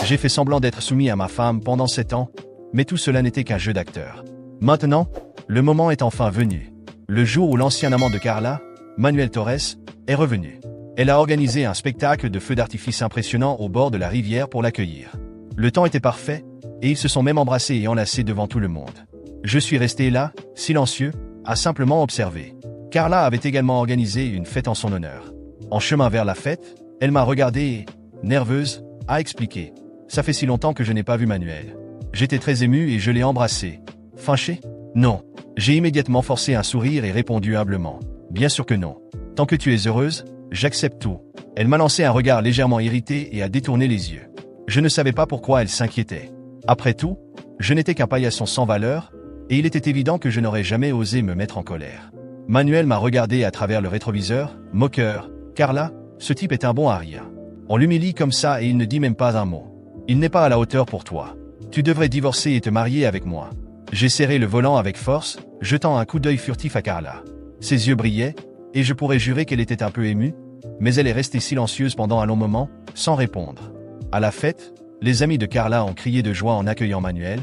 J'ai fait semblant d'être soumis à ma femme pendant 7 ans, mais tout cela n'était qu'un jeu d'acteur. Maintenant, le moment est enfin venu. Le jour où l'ancien amant de Carla, Manuel Torres, est revenu. Elle a organisé un spectacle de feux d'artifice impressionnant au bord de la rivière pour l'accueillir. Le temps était parfait, et ils se sont même embrassés et enlacés devant tout le monde. Je suis resté là, silencieux, à simplement observer. Carla avait également organisé une fête en son honneur. En chemin vers la fête, elle m'a regardé et, nerveuse, a expliqué. Ça fait si longtemps que je n'ai pas vu Manuel. J'étais très ému et je l'ai embrassé. Fâché? Non. J'ai immédiatement forcé un sourire et répondu humblement. Bien sûr que non. Tant que tu es heureuse, j'accepte tout. Elle m'a lancé un regard légèrement irrité et a détourné les yeux. Je ne savais pas pourquoi elle s'inquiétait. Après tout, je n'étais qu'un paillasson sans valeur, et il était évident que je n'aurais jamais osé me mettre en colère. Manuel m'a regardé à travers le rétroviseur, moqueur. Carla, ce type est un bon à rien. On l'humilie comme ça et il ne dit même pas un mot. Il n'est pas à la hauteur pour toi. Tu devrais divorcer et te marier avec moi. J'ai serré le volant avec force, jetant un coup d'œil furtif à Carla. Ses yeux brillaient, et je pourrais jurer qu'elle était un peu émue, mais elle est restée silencieuse pendant un long moment, sans répondre. À la fête, les amis de Carla ont crié de joie en accueillant Manuel,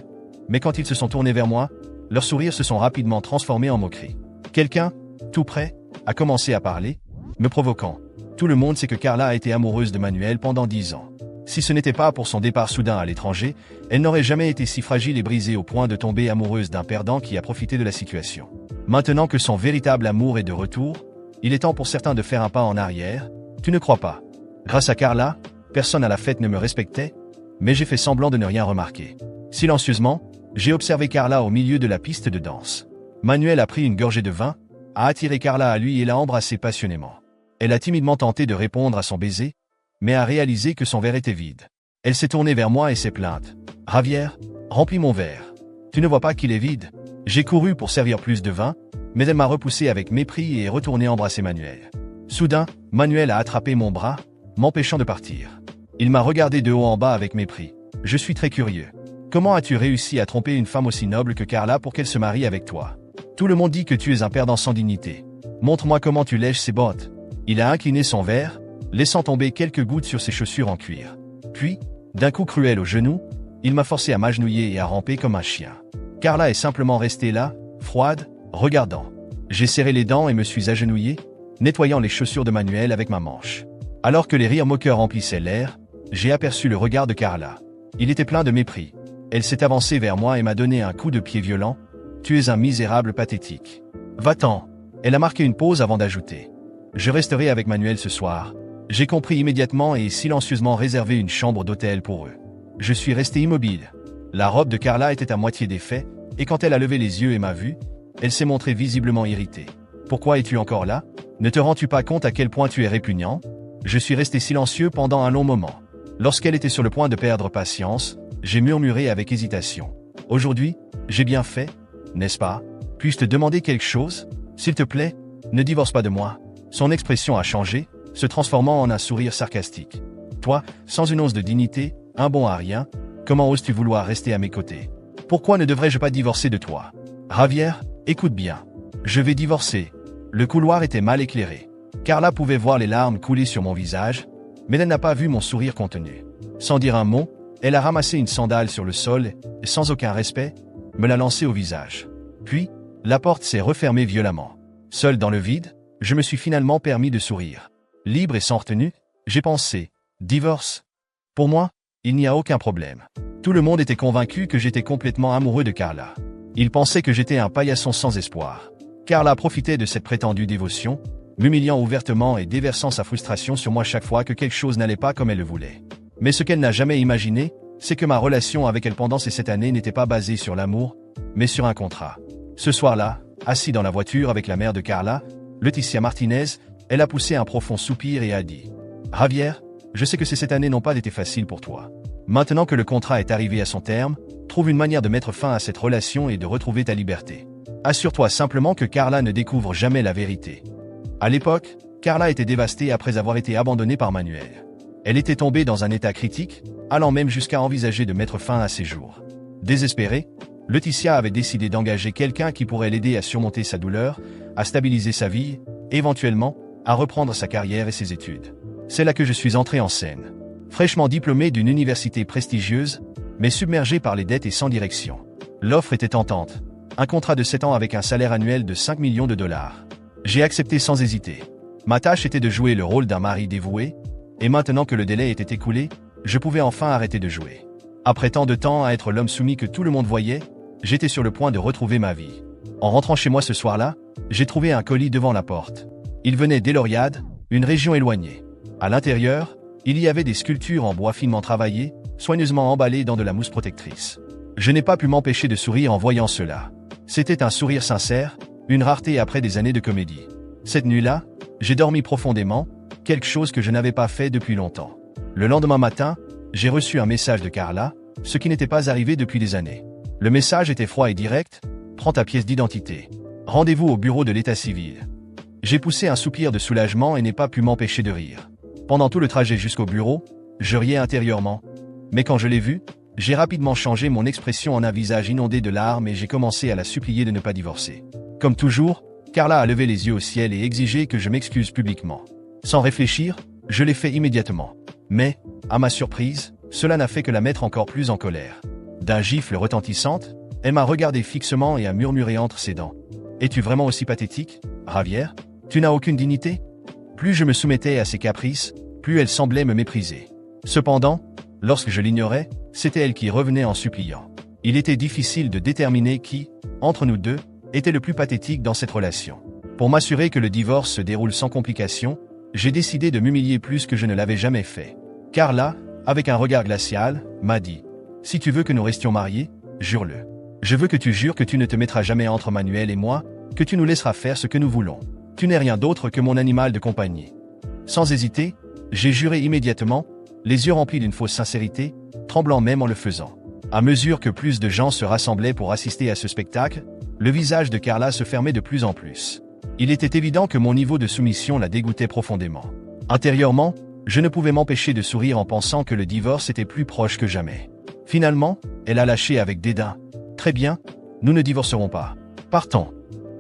mais quand ils se sont tournés vers moi, leurs sourires se sont rapidement transformés en moquerie. Quelqu'un, tout près, a commencé à parler, me provoquant. Tout le monde sait que Carla a été amoureuse de Manuel pendant 10 ans. Si ce n'était pas pour son départ soudain à l'étranger, elle n'aurait jamais été si fragile et brisée au point de tomber amoureuse d'un perdant qui a profité de la situation. Maintenant que son véritable amour est de retour, il est temps pour certains de faire un pas en arrière. Tu ne crois pas? Grâce à Carla, personne à la fête ne me respectait, mais j'ai fait semblant de ne rien remarquer. Silencieusement, j'ai observé Carla au milieu de la piste de danse. Manuel a pris une gorgée de vin, a attiré Carla à lui et l'a embrassée passionnément. Elle a timidement tenté de répondre à son baiser, mais a réalisé que son verre était vide. Elle s'est tournée vers moi et s'est plainte. « Javier, remplis mon verre. Tu ne vois pas qu'il est vide ?» J'ai couru pour servir plus de vin, mais elle m'a repoussé avec mépris et est retournée embrasser Manuel. Soudain, Manuel a attrapé mon bras, m'empêchant de partir. Il m'a regardé de haut en bas avec mépris. « Je suis très curieux. Comment as-tu réussi à tromper une femme aussi noble que Carla pour qu'elle se marie avec toi? Tout le monde dit que tu es un perdant sans dignité. Montre-moi comment tu lèches ses bottes. » Il a incliné son verre, laissant tomber quelques gouttes sur ses chaussures en cuir. Puis, d'un coup cruel au genou, il m'a forcé à m'agenouiller et à ramper comme un chien. Carla est simplement restée là, froide, regardant. J'ai serré les dents et me suis agenouillé, nettoyant les chaussures de Manuel avec ma manche. Alors que les rires moqueurs remplissaient l'air, j'ai aperçu le regard de Carla. Il était plein de mépris. Elle s'est avancée vers moi et m'a donné un coup de pied violent. « Tu es un misérable pathétique. Va-t'en. » Elle a marqué une pause avant d'ajouter. « Je resterai avec Manuel ce soir. » J'ai compris immédiatement et silencieusement réservé une chambre d'hôtel pour eux. Je suis resté immobile. La robe de Carla était à moitié défaite, et quand elle a levé les yeux et m'a vu, elle s'est montrée visiblement irritée. « Pourquoi es-tu encore là? Ne te rends-tu pas compte à quel point tu es répugnant ?» Je suis resté silencieux pendant un long moment. Lorsqu'elle était sur le point de perdre patience, j'ai murmuré avec hésitation. « Aujourd'hui, j'ai bien fait, n'est-ce pas? Puis-je te demander quelque chose? S'il te plaît, ne divorce pas de moi. » Son expression a changé, se transformant en un sourire sarcastique. « Toi, sans une once de dignité, un bon à rien, comment oses-tu vouloir rester à mes côtés? Pourquoi ne devrais-je pas divorcer de toi? Javier, écoute bien. Je vais divorcer. » Le couloir était mal éclairé. Carla pouvait voir les larmes couler sur mon visage, mais elle n'a pas vu mon sourire contenu. Sans dire un mot, elle a ramassé une sandale sur le sol et, sans aucun respect, me l'a lancée au visage. Puis, la porte s'est refermée violemment. Seul dans le vide, je me suis finalement permis de sourire. Libre et sans retenue, j'ai pensé « Divorce ?» Pour moi, il n'y a aucun problème. Tout le monde était convaincu que j'étais complètement amoureux de Carla. Ils pensaient que j'étais un paillasson sans espoir. Carla profitait de cette prétendue dévotion, m'humiliant ouvertement et déversant sa frustration sur moi chaque fois que quelque chose n'allait pas comme elle le voulait. Mais ce qu'elle n'a jamais imaginé, c'est que ma relation avec elle pendant ces 7 années n'était pas basée sur l'amour, mais sur un contrat. Ce soir-là, assis dans la voiture avec la mère de Carla, Laetitia Martinez, elle a poussé un profond soupir et a dit « Javier, je sais que ces 7 années n'ont pas été faciles pour toi. Maintenant que le contrat est arrivé à son terme, trouve une manière de mettre fin à cette relation et de retrouver ta liberté. Assure-toi simplement que Carla ne découvre jamais la vérité. » À l'époque, Carla était dévastée après avoir été abandonnée par Manuel. Elle était tombée dans un état critique, allant même jusqu'à envisager de mettre fin à ses jours. Désespérée, Laetitia avait décidé d'engager quelqu'un qui pourrait l'aider à surmonter sa douleur, à stabiliser sa vie, éventuellement, à reprendre sa carrière et ses études. C'est là que je suis entré en scène. Fraîchement diplômé d'une université prestigieuse, mais submergé par les dettes et sans direction. L'offre était tentante. Un contrat de 7 ans avec un salaire annuel de 5 millions de dollars. J'ai accepté sans hésiter. Ma tâche était de jouer le rôle d'un mari dévoué, et maintenant que le délai était écoulé, je pouvais enfin arrêter de jouer. Après tant de temps à être l'homme soumis que tout le monde voyait, j'étais sur le point de retrouver ma vie. En rentrant chez moi ce soir-là, j'ai trouvé un colis devant la porte. Il venait d'Eloriade, une région éloignée. À l'intérieur, il y avait des sculptures en bois finement travaillées, soigneusement emballées dans de la mousse protectrice. Je n'ai pas pu m'empêcher de sourire en voyant cela. C'était un sourire sincère, une rareté après des années de comédie. Cette nuit-là, j'ai dormi profondément, quelque chose que je n'avais pas fait depuis longtemps. Le lendemain matin, j'ai reçu un message de Carla, ce qui n'était pas arrivé depuis des années. Le message était froid et direct. Prends ta pièce d'identité. Rendez-vous au bureau de l'état civil. J'ai poussé un soupir de soulagement et n'ai pas pu m'empêcher de rire. Pendant tout le trajet jusqu'au bureau, je riais intérieurement. Mais quand je l'ai vue, j'ai rapidement changé mon expression en un visage inondé de larmes et j'ai commencé à la supplier de ne pas divorcer. Comme toujours, Carla a levé les yeux au ciel et exigé que je m'excuse publiquement. Sans réfléchir, je l'ai fait immédiatement. Mais, à ma surprise, cela n'a fait que la mettre encore plus en colère. D'un gifle retentissante, elle m'a regardé fixement et a murmuré entre ses dents. « Es-tu vraiment aussi pathétique, Javier? Tu n'as aucune dignité ?» Plus je me soumettais à ses caprices, plus elle semblait me mépriser. Cependant, lorsque je l'ignorais, c'était elle qui revenait en suppliant. Il était difficile de déterminer qui, entre nous deux, était le plus pathétique dans cette relation. Pour m'assurer que le divorce se déroule sans complications, j'ai décidé de m'humilier plus que je ne l'avais jamais fait. Carla, avec un regard glacial, m'a dit « Si tu veux que nous restions mariés, jure-le. Je veux que tu jures que tu ne te mettras jamais entre Manuel et moi, que tu nous laisseras faire ce que nous voulons. Tu n'es rien d'autre que mon animal de compagnie. » Sans hésiter, j'ai juré immédiatement, les yeux remplis d'une fausse sincérité, tremblant même en le faisant. À mesure que plus de gens se rassemblaient pour assister à ce spectacle, le visage de Carla se fermait de plus en plus. Il était évident que mon niveau de soumission la dégoûtait profondément. Intérieurement, je ne pouvais m'empêcher de sourire en pensant que le divorce était plus proche que jamais. Finalement, elle a lâché avec dédain. « Très bien, nous ne divorcerons pas. Partons. »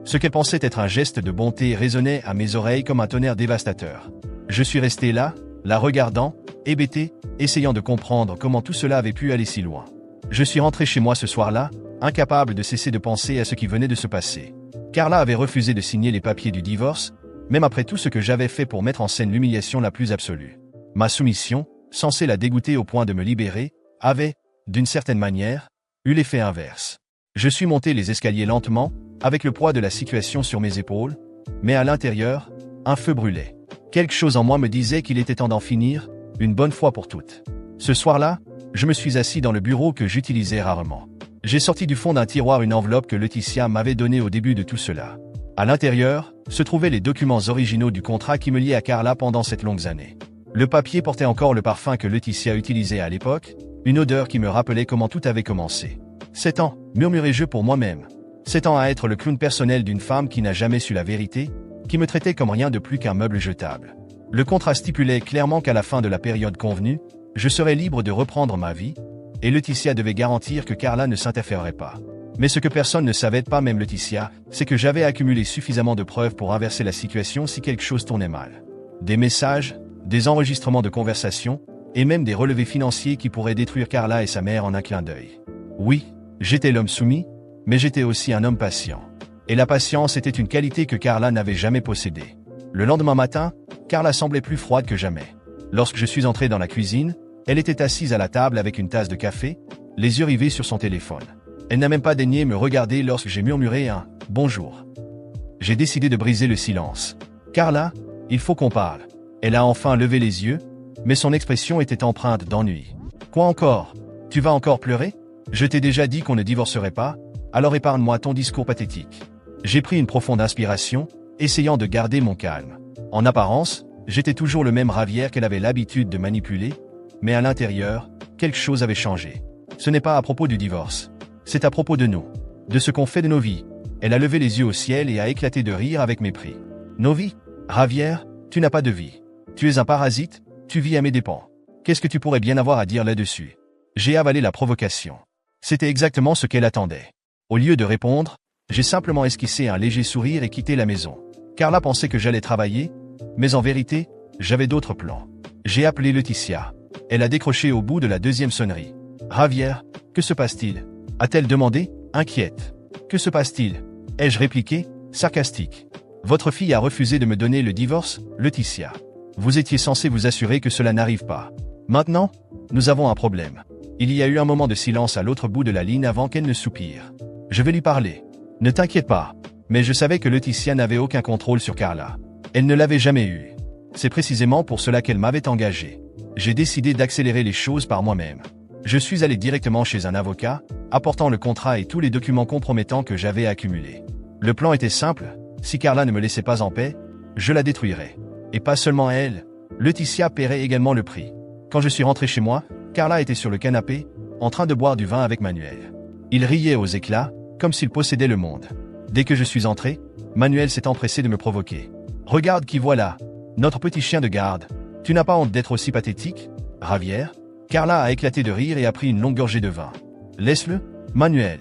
Ce qu'elle pensait être un geste de bonté résonnait à mes oreilles comme un tonnerre dévastateur. Je suis resté là, la regardant, hébété, essayant de comprendre comment tout cela avait pu aller si loin. Je suis rentré chez moi ce soir-là, incapable de cesser de penser à ce qui venait de se passer. Carla avait refusé de signer les papiers du divorce, même après tout ce que j'avais fait pour mettre en scène l'humiliation la plus absolue. Ma soumission, censée la dégoûter au point de me libérer, avait, d'une certaine manière, eu l'effet inverse. Je suis monté les escaliers lentement, avec le poids de la situation sur mes épaules, mais à l'intérieur, un feu brûlait. Quelque chose en moi me disait qu'il était temps d'en finir, une bonne fois pour toutes. Ce soir-là, je me suis assis dans le bureau que j'utilisais rarement. J'ai sorti du fond d'un tiroir une enveloppe que Laetitia m'avait donnée au début de tout cela. À l'intérieur, se trouvaient les documents originaux du contrat qui me liait à Carla pendant cette longue année. Le papier portait encore le parfum que Laetitia utilisait à l'époque, une odeur qui me rappelait comment tout avait commencé. 7 ans, murmurai-je pour moi-même. 7 ans à être le clown personnel d'une femme qui n'a jamais su la vérité, qui me traitait comme rien de plus qu'un meuble jetable. Le contrat stipulait clairement qu'à la fin de la période convenue, je serais libre de reprendre ma vie, et Laetitia devait garantir que Carla ne s'interférerait pas. Mais ce que personne ne savait, pas même Laetitia, c'est que j'avais accumulé suffisamment de preuves pour inverser la situation si quelque chose tournait mal. Des messages, des enregistrements de conversations, et même des relevés financiers qui pourraient détruire Carla et sa mère en un clin d'œil. Oui, j'étais l'homme soumis, mais j'étais aussi un homme patient. Et la patience était une qualité que Carla n'avait jamais possédée. Le lendemain matin, Carla semblait plus froide que jamais. Lorsque je suis entré dans la cuisine, elle était assise à la table avec une tasse de café, les yeux rivés sur son téléphone. Elle n'a même pas daigné me regarder lorsque j'ai murmuré un « bonjour ». J'ai décidé de briser le silence. « Carla, il faut qu'on parle ». Elle a enfin levé les yeux, mais son expression était empreinte d'ennui. « Quoi encore? Tu vas encore pleurer? Je t'ai déjà dit qu'on ne divorcerait pas, alors épargne-moi ton discours pathétique. » J'ai pris une profonde inspiration, essayant de garder mon calme. En apparence, j'étais toujours le même Javier qu'elle avait l'habitude de manipuler, mais à l'intérieur, quelque chose avait changé. Ce n'est pas à propos du divorce. C'est à propos de nous. De ce qu'on fait de nos vies. Elle a levé les yeux au ciel et a éclaté de rire avec mépris. Nos vies? Javier, tu n'as pas de vie. Tu es un parasite, tu vis à mes dépens. Qu'est-ce que tu pourrais bien avoir à dire là-dessus? J'ai avalé la provocation. C'était exactement ce qu'elle attendait. Au lieu de répondre, j'ai simplement esquissé un léger sourire et quitté la maison. Carla pensait que j'allais travailler, mais en vérité, j'avais d'autres plans. J'ai appelé Laetitia. Elle a décroché au bout de la deuxième sonnerie. Javier, que se passe-t-il? A-t-elle demandé, inquiète. Que se passe-t-il? Ai-je répliqué, sarcastique. Votre fille a refusé de me donner le divorce, Laetitia. Vous étiez censé vous assurer que cela n'arrive pas. Maintenant, nous avons un problème. Il y a eu un moment de silence à l'autre bout de la ligne avant qu'elle ne soupire. Je vais lui parler. Ne t'inquiète pas. Mais je savais que Laetitia n'avait aucun contrôle sur Carla. Elle ne l'avait jamais eu. C'est précisément pour cela qu'elle m'avait engagé. J'ai décidé d'accélérer les choses par moi-même. Je suis allé directement chez un avocat, apportant le contrat et tous les documents compromettants que j'avais accumulés. Le plan était simple, si Carla ne me laissait pas en paix, je la détruirais. Et pas seulement elle, Laetitia paierait également le prix. Quand je suis rentré chez moi, Carla était sur le canapé, en train de boire du vin avec Manuel. Il riait aux éclats, comme s'il possédait le monde. Dès que je suis entré, Manuel s'est empressé de me provoquer. « Regarde qui voilà, notre petit chien de garde. Tu n'as pas honte d'être aussi pathétique, Javier ?» Carla a éclaté de rire et a pris une longue gorgée de vin. « Laisse-le, Manuel.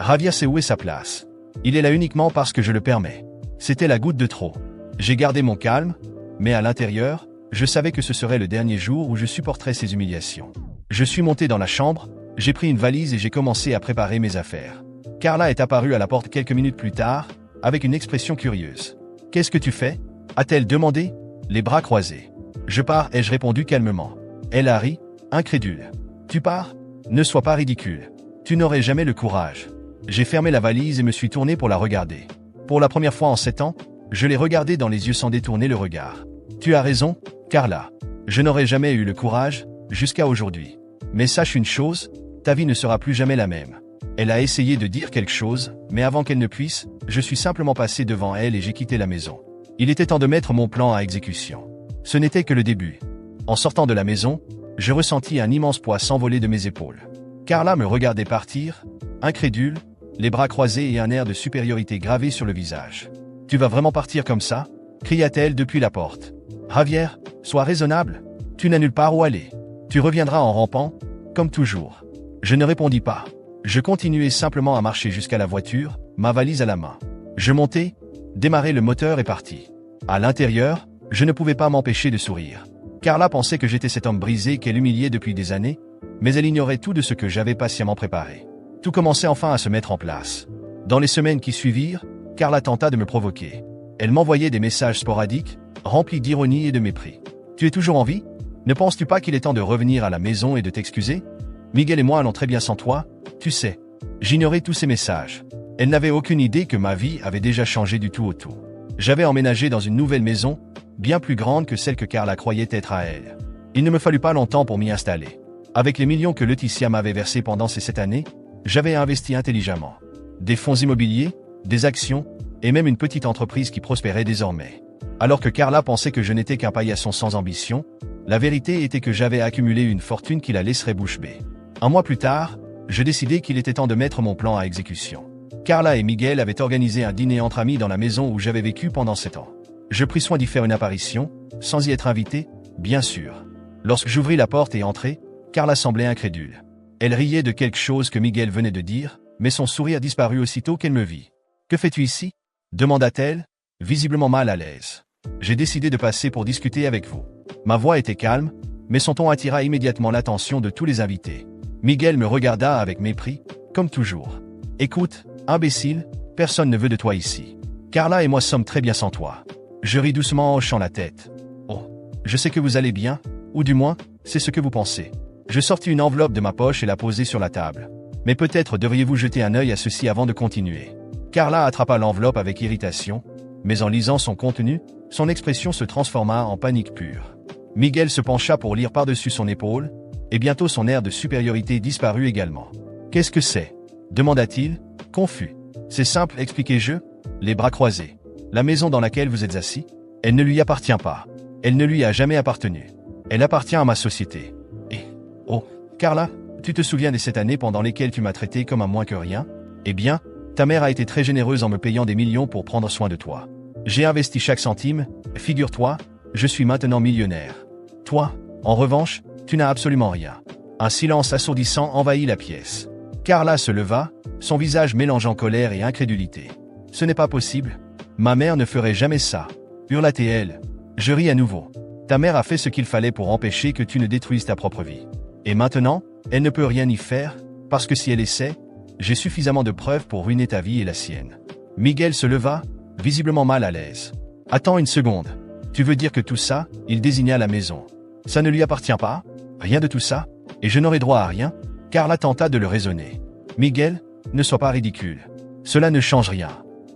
Javier sait où est sa place. Il est là uniquement parce que je le permets. » C'était la goutte de trop. J'ai gardé mon calme, mais à l'intérieur, je savais que ce serait le dernier jour où je supporterais ces humiliations. Je suis monté dans la chambre, j'ai pris une valise et j'ai commencé à préparer mes affaires. Carla est apparue à la porte quelques minutes plus tard, avec une expression curieuse. « Qu'est-ce que tu fais ?» a-t-elle demandé, les bras croisés. « Je pars » ai-je répondu calmement. Elle a ri, incrédule. « Tu pars ? Ne sois pas ridicule. Tu n'aurais jamais le courage. » J'ai fermé la valise et me suis tourné pour la regarder. Pour la première fois en 7 ans, je l'ai regardée dans les yeux sans détourner le regard. « Tu as raison, Carla. Je n'aurais jamais eu le courage, jusqu'à aujourd'hui. Mais sache une chose, ta vie ne sera plus jamais la même. » Elle a essayé de dire quelque chose, mais avant qu'elle ne puisse, je suis simplement passé devant elle et j'ai quitté la maison. Il était temps de mettre mon plan à exécution. Ce n'était que le début. En sortant de la maison, je ressentis un immense poids s'envoler de mes épaules. Carla me regardait partir, incrédule, les bras croisés et un air de supériorité gravé sur le visage. « Tu vas vraiment partir comme ça ?» cria-t-elle depuis la porte. « Javier, sois raisonnable. Tu n'as nulle part où aller. Tu reviendras en rampant, comme toujours. » Je ne répondis pas. Je continuais simplement à marcher jusqu'à la voiture, ma valise à la main. Je montai, démarrai le moteur et partis. À l'intérieur, je ne pouvais pas m'empêcher de sourire. Carla pensait que j'étais cet homme brisé qu'elle humiliait depuis des années, mais elle ignorait tout de ce que j'avais patiemment préparé. Tout commençait enfin à se mettre en place. Dans les semaines qui suivirent, Carla tenta de me provoquer. Elle m'envoyait des messages sporadiques, remplis d'ironie et de mépris. « Tu es toujours en vie ? Ne penses-tu pas qu'il est temps de revenir à la maison et de t'excuser ? Miguel et moi allons très bien sans toi, tu sais. » J'ignorais tous ces messages. Elle n'avait aucune idée que ma vie avait déjà changé du tout au tout. J'avais emménagé dans une nouvelle maison, bien plus grande que celle que Carla croyait être à elle. Il ne me fallut pas longtemps pour m'y installer. Avec les millions que Laetitia m'avait versés pendant ces 7 années, j'avais investi intelligemment. Des fonds immobiliers, des actions, et même une petite entreprise qui prospérait désormais. Alors que Carla pensait que je n'étais qu'un paillasson sans ambition, la vérité était que j'avais accumulé une fortune qui la laisserait bouche bée. Un mois plus tard, je décidai qu'il était temps de mettre mon plan à exécution. Carla et Miguel avaient organisé un dîner entre amis dans la maison où j'avais vécu pendant 7 ans. Je pris soin d'y faire une apparition, sans y être invité, bien sûr. Lorsque j'ouvris la porte et entrai, Carla semblait incrédule. Elle riait de quelque chose que Miguel venait de dire, mais son sourire disparut aussitôt qu'elle me vit. « Que fais-tu ici ?» demanda-t-elle, visiblement mal à l'aise. « J'ai décidé de passer pour discuter avec vous. » Ma voix était calme, mais son ton attira immédiatement l'attention de tous les invités. Miguel me regarda avec mépris, comme toujours. « Écoute, imbécile, personne ne veut de toi ici. Carla et moi sommes très bien sans toi. » Je ris doucement en hochant la tête. « Oh, je sais que vous allez bien, ou du moins, c'est ce que vous pensez. » Je sortis une enveloppe de ma poche et la posai sur la table. « Mais peut-être devriez-vous jeter un œil à ceci avant de continuer. » Carla attrapa l'enveloppe avec irritation, mais en lisant son contenu, son expression se transforma en panique pure. Miguel se pencha pour lire par-dessus son épaule, et bientôt son air de supériorité disparut également. « Qu'est-ce que c'est ?» demanda-t-il, confus. « C'est simple, expliquai-je, les bras croisés. La maison dans laquelle vous êtes assis, elle ne lui appartient pas. Elle ne lui a jamais appartenu. Elle appartient à ma société. Et, oh, Carla, tu te souviens des 7 années pendant lesquelles tu m'as traité comme un moins que rien? Eh bien, ta mère a été très généreuse en me payant des millions pour prendre soin de toi. J'ai investi chaque centime, figure-toi, je suis maintenant millionnaire. Toi, en revanche, tu n'as absolument rien. » Un silence assourdissant envahit la pièce. Carla se leva, son visage mélangeant colère et incrédulité. « Ce n'est pas possible. Ma mère ne ferait jamais ça. » hurla-t-elle. Je ris à nouveau. « Ta mère a fait ce qu'il fallait pour empêcher que tu ne détruises ta propre vie. Et maintenant, elle ne peut rien y faire, parce que si elle essaie, j'ai suffisamment de preuves pour ruiner ta vie et la sienne. Miguel se leva, visiblement mal à l'aise. Attends une seconde. Tu veux dire que tout ça, il désigna la maison. Ça ne lui appartient pas? Rien de tout ça? Et je n'aurai droit à rien? Carla tenta de le raisonner. Miguel, ne sois pas ridicule. Cela ne change rien.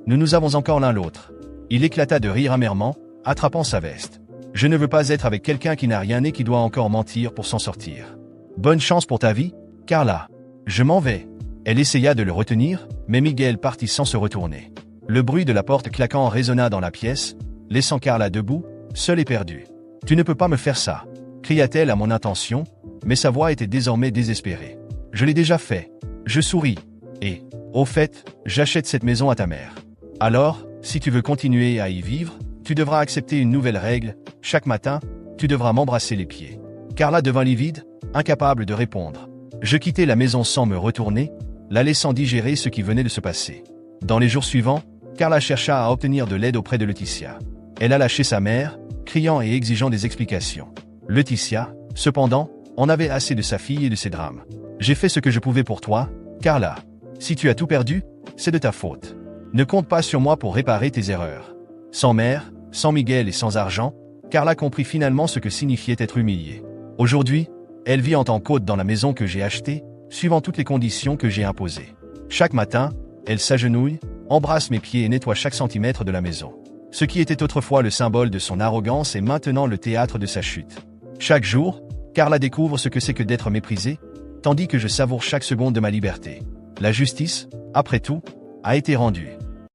Nous avons encore l'un l'autre. Il éclata de rire amèrement, attrapant sa veste. Je ne veux pas être avec quelqu'un qui n'a rien et qui doit encore mentir pour s'en sortir. Bonne chance pour ta vie, Carla. Je m'en vais. Elle essaya de le retenir, mais Miguel partit sans se retourner. Le bruit de la porte claquant résonna dans la pièce, laissant Carla debout, seule et perdue. « Tu ne peux pas me faire ça !» cria-t-elle à mon intention, mais sa voix était désormais désespérée. « Je l'ai déjà fait. » Je souris. « Et, au fait, j'achète cette maison à ta mère. Alors, si tu veux continuer à y vivre, tu devras accepter une nouvelle règle. Chaque matin, tu devras m'embrasser les pieds. » Carla devint livide, incapable de répondre. Je quittai la maison sans me retourner, la laissant digérer ce qui venait de se passer. Dans les jours suivants, Carla chercha à obtenir de l'aide auprès de Laetitia. Elle alla chez sa mère, criant et exigeant des explications. Laetitia, cependant, en avait assez de sa fille et de ses drames. « J'ai fait ce que je pouvais pour toi, Carla. Si tu as tout perdu, c'est de ta faute. Ne compte pas sur moi pour réparer tes erreurs. » Sans mère, sans Miguel et sans argent, Carla comprit finalement ce que signifiait être humiliée. Aujourd'hui, elle vit en tant qu'hôte dans la maison que j'ai achetée, suivant toutes les conditions que j'ai imposées. Chaque matin, elle s'agenouille, embrasse mes pieds et nettoie chaque centimètre de la maison. Ce qui était autrefois le symbole de son arrogance est maintenant le théâtre de sa chute. Chaque jour, Carla découvre ce que c'est que d'être méprisée, tandis que je savoure chaque seconde de ma liberté. La justice, après tout, a été rendue.